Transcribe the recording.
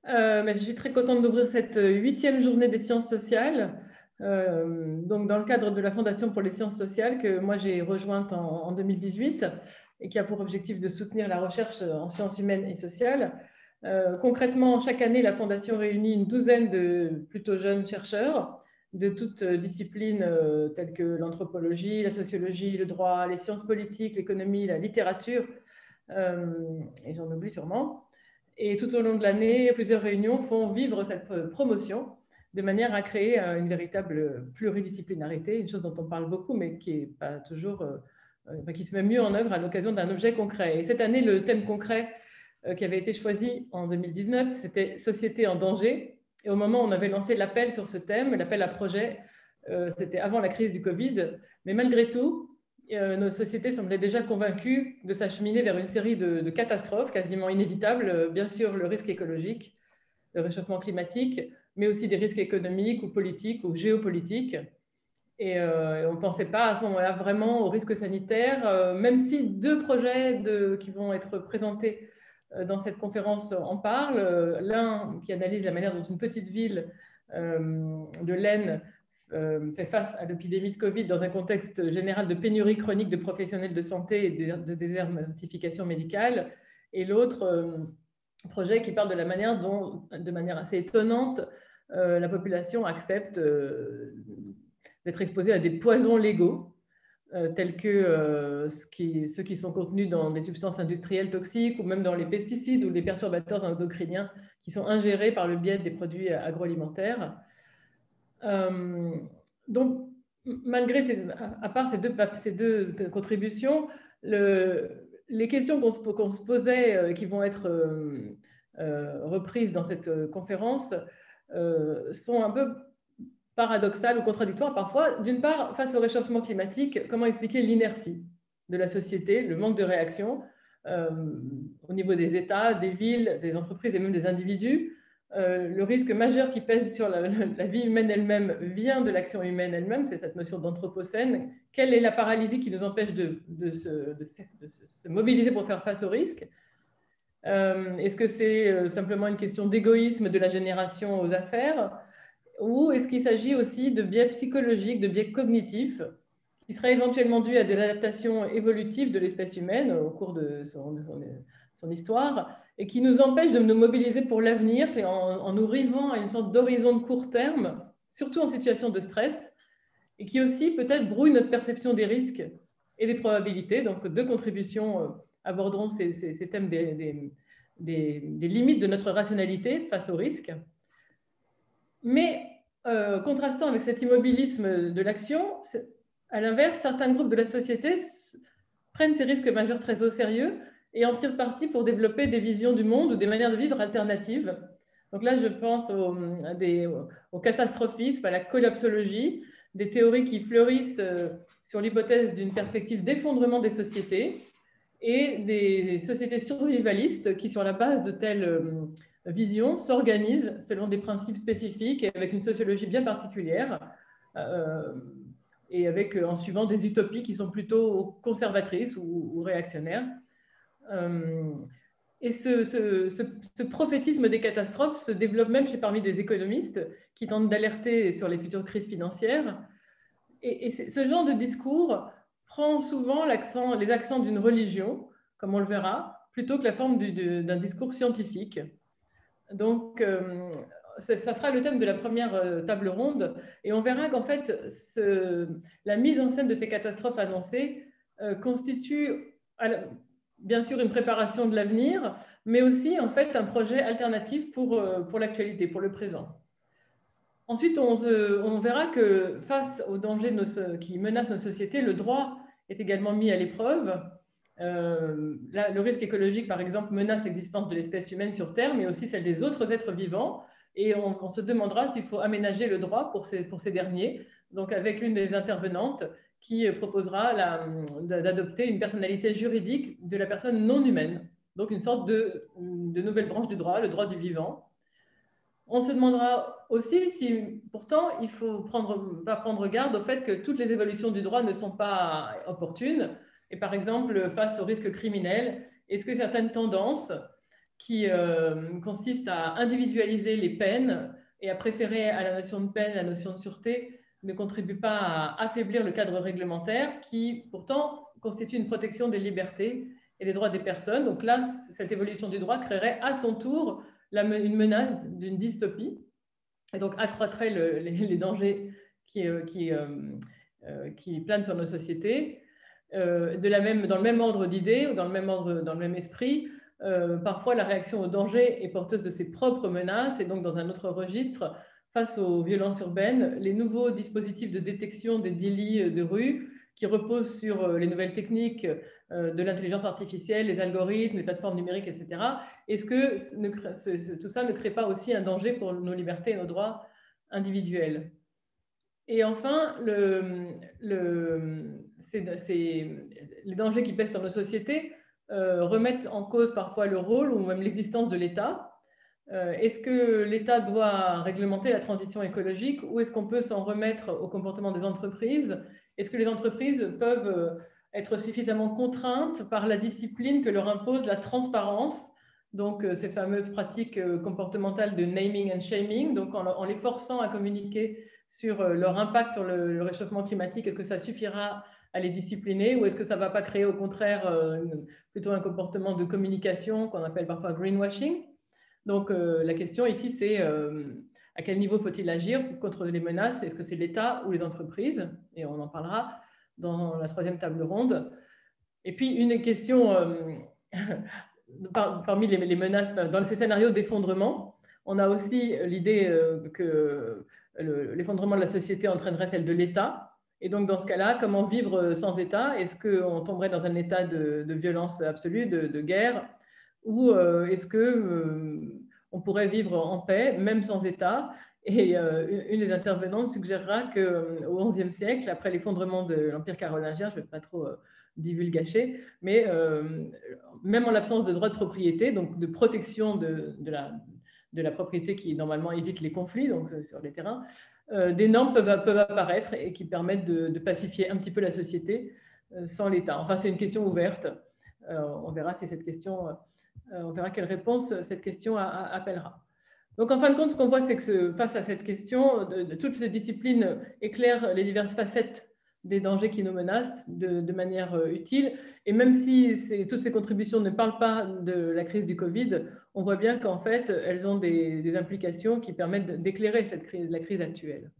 Mais je suis très contente d'ouvrir cette 8e journée des sciences sociales. Donc, dans le cadre de la Fondation pour les sciences sociales, que moi j'ai rejointe en 2018 et qui a pour objectif de soutenir la recherche en sciences humaines et sociales. Concrètement, chaque année, la Fondation réunit une douzaine de plutôt jeunes chercheurs de toutes disciplines telles que l'anthropologie, la sociologie, le droit, les sciences politiques, l'économie, la littérature, et j'en oublie sûrement. Et tout au long de l'année, plusieurs réunions font vivre cette promotion de manière à créer une véritable pluridisciplinarité, une chose dont on parle beaucoup, mais qui est pas toujours, qui se met mieux en œuvre à l'occasion d'un objet concret. Et cette année, le thème concret qui avait été choisi en 2019, c'était Société en danger. Et au moment où on avait lancé l'appel sur ce thème, l'appel à projet, c'était avant la crise du Covid. Mais malgré tout, nos sociétés semblaient déjà convaincues de s'acheminer vers une série de catastrophes quasiment inévitables. Bien sûr, le risque écologique, le réchauffement climatique, mais aussi des risques économiques ou politiques ou géopolitiques. Et on ne pensait pas à ce moment-là vraiment au risque sanitaire, même si deux projets qui vont être présentés dans cette conférence en parlent. L'un qui analyse la manière dont une petite ville de l'Aisne fait face à l'épidémie de Covid dans un contexte général de pénurie chronique de professionnels de santé et de désertification médicale. Et l'autre projet qui parle de la manière dont, de manière assez étonnante, la population accepte d'être exposée à des poisons légaux, tels que ceux qui sont contenus dans des substances industrielles toxiques ou même dans les pesticides ou les perturbateurs endocriniens qui sont ingérés par le biais des produits agroalimentaires. Donc, malgré à part ces deux contributions, les questions qu'on se posait, qui vont être reprises dans cette conférence, sont un peu paradoxales ou contradictoires parfois. D'une part, face au réchauffement climatique, comment expliquer l'inertie de la société, le manque de réaction au niveau des États, des villes, des entreprises et même des individus. Le risque majeur qui pèse sur la vie humaine elle-même vient de l'action humaine elle-même, c'est cette notion d'anthropocène. Quelle est la paralysie qui nous empêche de se mobiliser pour faire face au risque? Est-ce que c'est simplement une question d'égoïsme de la génération aux affaires? Ou est-ce qu'il s'agit aussi de biais psychologiques, de biais cognitifs, qui seraient éventuellement dus à des adaptations évolutives de l'espèce humaine au cours de son histoire, et qui nous empêchent de nous mobiliser pour l'avenir en nous rivant à une sorte d'horizon de court terme, surtout en situation de stress, et qui aussi peut-être brouillent notre perception des risques et des probabilités. Donc, deux contributions aborderont ces thèmes des limites de notre rationalité face aux risques. Mais contrastant avec cet immobilisme de l'action, à l'inverse, certains groupes de la société prennent ces risques majeurs très au sérieux et en tirent parti pour développer des visions du monde ou des manières de vivre alternatives. Donc là, je pense au catastrophisme, à la collapsologie, des théories qui fleurissent sur l'hypothèse d'une perspective d'effondrement des sociétés et des sociétés survivalistes qui, sur la base de telles visions, s'organisent selon des principes spécifiques et avec une sociologie bien particulière et avec, en suivant des utopies qui sont plutôt conservatrices ou réactionnaires. Et ce prophétisme des catastrophes se développe même parmi des économistes qui tentent d'alerter sur les futures crises financières. Et ce genre de discours prend souvent les accents d'une religion, comme on le verra, plutôt que la forme d'un discours scientifique. Donc, ça sera le thème de la première table ronde. Et on verra qu'en fait, la mise en scène de ces catastrophes annoncées constitue bien sûr une préparation de l'avenir, mais aussi en fait un projet alternatif pour l'actualité, pour le présent. Ensuite, on verra que face aux dangers qui menacent nos sociétés, le droit est également mis à l'épreuve. Le risque écologique, par exemple, menace l'existence de l'espèce humaine sur Terre, mais aussi celle des autres êtres vivants. Et on se demandera s'il faut aménager le droit pour ces derniers. Donc, avec l'une des intervenantes qui proposera d'adopter une personnalité juridique de la personne non humaine. Donc, une sorte de nouvelle branche du droit, le droit du vivant. On se demandera aussi si, pourtant, il ne faut pas prendre garde au fait que toutes les évolutions du droit ne sont pas opportunes. Et par exemple, face au risque criminel, est-ce que certaines tendances qui consiste à individualiser les peines et à préférer à la notion de peine la notion de sûreté, ne contribue pas à affaiblir le cadre réglementaire qui, pourtant, constitue une protection des libertés et des droits des personnes. Donc là, cette évolution du droit créerait à son tour une menace d'une dystopie et donc accroîtrait les dangers qui planent sur nos sociétés. Dans le même ordre d'idées ou dans le même esprit, parfois la réaction au danger est porteuse de ses propres menaces et donc dans un autre registre, face aux violences urbaines, les nouveaux dispositifs de détection des délits de rue qui reposent sur les nouvelles techniques de l'intelligence artificielle, les algorithmes, les plateformes numériques, etc. Est-ce que tout ça ne crée pas aussi un danger pour nos libertés et nos droits individuels? Et enfin, les dangers qui pèsent sur nos sociétés remettent en cause parfois le rôle ou même l'existence de l'État. Est-ce que l'État doit réglementer la transition écologique ou est-ce qu'on peut s'en remettre au comportement des entreprises? Est-ce que les entreprises peuvent être suffisamment contraintes par la discipline que leur impose la transparence, donc ces fameuses pratiques comportementales de naming and shaming, donc en les forçant à communiquer sur leur impact sur le réchauffement climatique, est-ce que ça suffira à les discipliner ou est-ce que ça ne va pas créer au contraire plutôt un comportement de communication qu'on appelle parfois greenwashing? Donc la question ici c'est à quel niveau faut-il agir contre les menaces? Est-ce que c'est l'État ou les entreprises? Et on en parlera dans la troisième table ronde. Et puis une question parmi les menaces, dans ces scénarios d'effondrement, on a aussi l'idée que l'effondrement de la société entraînerait celle de l'État. Et donc, dans ce cas-là, comment vivre sans État? Est-ce qu'on tomberait dans un état de violence absolue, de guerre? Ou est-ce qu'on pourrait vivre en paix, même sans État? Et une des intervenantes suggérera qu'au XIe siècle, après l'effondrement de l'Empire carolingien, je ne vais pas trop divulgacher, mais même en l'absence de droit de propriété, donc de protection de la propriété qui normalement évite les conflits donc, sur les terrains, des normes peuvent apparaître et qui permettent de pacifier un petit peu la société sans l'État. Enfin, c'est une question ouverte. On verra si cette question, on verra quelle réponse cette question appellera. Donc, en fin de compte, ce qu'on voit, c'est que face à cette question, toutes ces disciplines éclairent les diverses facettes des dangers qui nous menacent de manière utile. Et même si toutes ces contributions ne parlent pas de la crise du Covid, on voit bien qu'en fait, elles ont des implications qui permettent d'éclairer la crise actuelle.